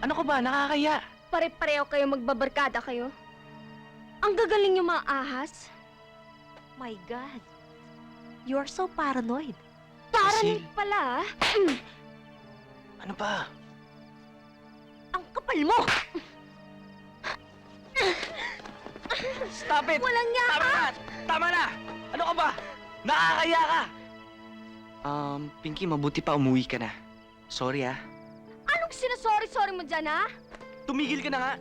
Ano ka ba? Nakakaya. Pare-pareho kayo magbabarkada kayo. Ang gagaling yung mga ahas. My God. You're so paranoid. Paranoid pala, ah. Ano ba? Ang kapal mo! Stop it! Walang niya Tama na! Tama na! Ano ka ba? Nakakaya ka! Pinky, mabuti pa umuwi ka na. Sorry, ah. Anong sinasorry-sorry mo dyan, ha? Tumigil ka na nga!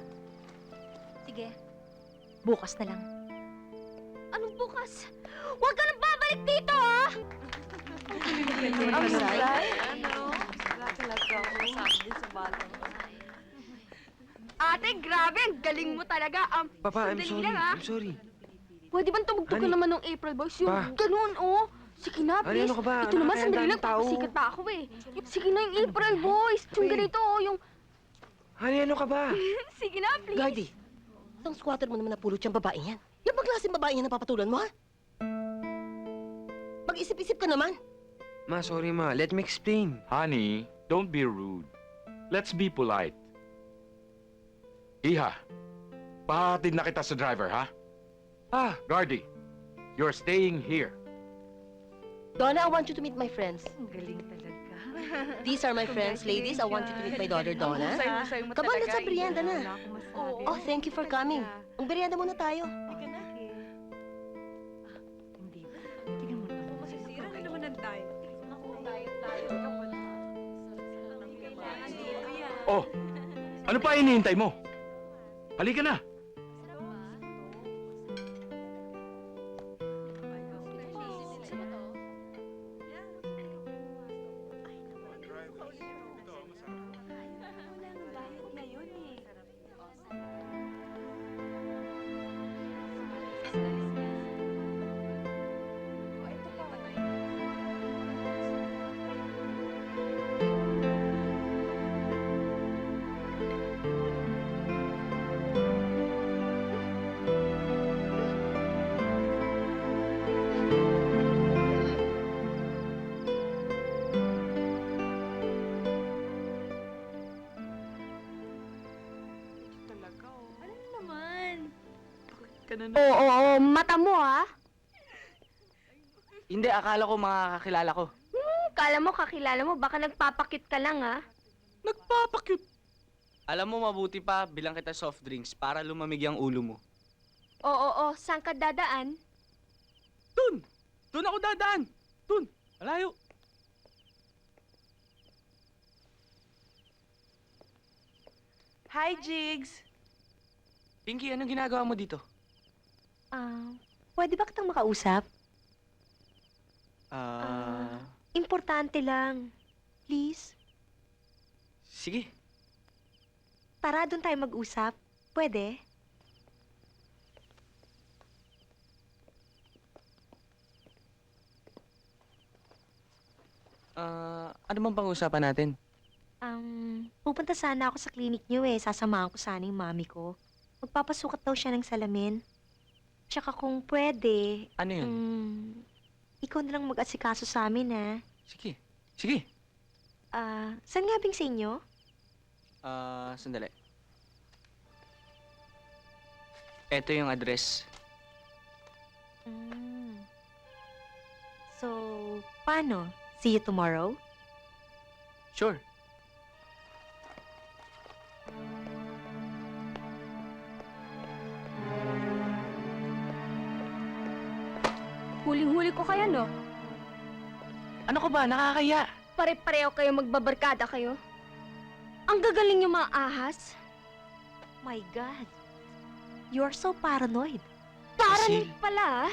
Sige. Bukas na lang. Anong bukas? Huwag ka nang babalik dito, ha? Ang Say? Ate, grabe, ang galing mo talaga. Papa, I'm sandali sorry. lang, ha? I'm sorry. Pwede bang tumugtugan Honey. naman ng April Boys? Yung Pa. ganun, oh. Sige na, Honey, please. ano ka ba? Ito naman, Nakakaya sandali ang lang. tao. Papasikat pa ako, eh. Sige na yung April Boys. Yung ganito, oh. Yung... Honey, ano ka ba? Sige na, please. Gardy, isang squatter mo naman napulot yung babae yan. Yung paglaseng babae yan ang papatulan mo, ha? Mag-isip-isip ka naman. Ma, sorry ma. Let me explain. Honey, don't be rude. Let's be polite. Iha, pahatid na kita sa driver, ha? Ah, Gardy, you're staying here. Donna, I want you to meet my friends. Ang galing talaga. These are my friends, ladies. I want you to meet my daughter, Donna. Come on, let's have merienda na. Oh, thank you for coming. Ang merienda muna tayo. Hindi ba? Tingnan mo naman. Masisira na naman ang tayo. Oh, ano pa hinihintay mo? Halika na. Oo, mata mo, ha? Hindi, akala ko makakakilala ko. Kala mo, kakilala mo, baka nagpapakit ka lang, ha? Nagpapakyut. Alam mo, mabuti pa, bilang kita soft drinks para lumamig ang ulo mo. Oo, saan ka dadaan? Dun! Dun ako dadaan! Dun! Malayo! Hi, Jigs! Pinky, anong ginagawa mo dito? Pwede ba kitang makausap? Importante lang. Please? Sige. Tara, doon tayo mag-usap. Pwede? Ano bang pang-usapan natin? Pupunta sana ako sa clinic niyo eh. Sasamahan ko sana yung mami ko. Magpapasukat daw siya ng salamin. Tsaka kung pwede, Ano yun? ikaw na lang mag-asikaso sa amin, ha? Sige. Sige. Saan nga bing sa inyo? Sandali. Ito yung address. So, paano? See you tomorrow? Sure. Huling-huli ko kayo, no? Ano ka ba? Nakakaya. Pare-pareho kayo magbabarkada kayo. Ang gagaling yung mga ahas. My God. You're so paranoid. Paranoid pala, ah.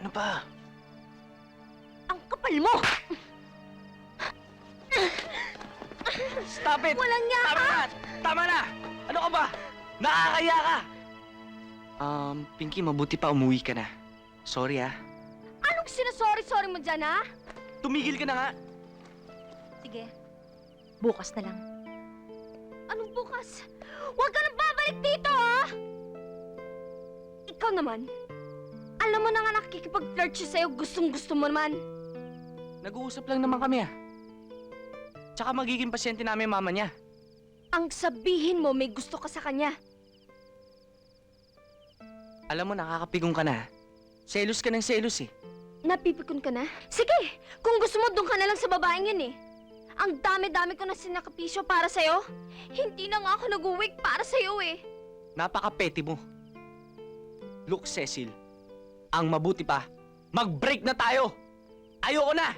Ano ba? Ang kapal mo! Stop it! Walang niya Tama na! Tama na! Ano ka ba? Nakakaya ka! Pinky, mabuti pa umuwi ka na. Sorry, ah. Anong sinasorry-sorry mo dyan, ha? Tumigil ka na nga! Sige. Bukas na lang. Anong bukas? Huwag ka nang babalik dito, ha? Ikaw naman. Alam mo na nga nakikipag-flirt siya sa'yo, gustong-gusto mo naman. Nag-uusap lang naman kami, ah. Tsaka magiging pasyente namin mama niya. ang sabihin mo may gusto ka sa kanya. Alam mo, nakakapigong ka na. Selos ka ng selos eh. Napipikon ka na? Sige! Kung gusto mo, doon ka na lang sa babaeng yun eh. Ang dami-dami ko na sinakapisyo para sa'yo. Hindi na nga ako nag-uwig para sa'yo eh. Napaka-petty mo. Look, Cecil. Ang mabuti pa, mag-break na tayo! Ayoko na!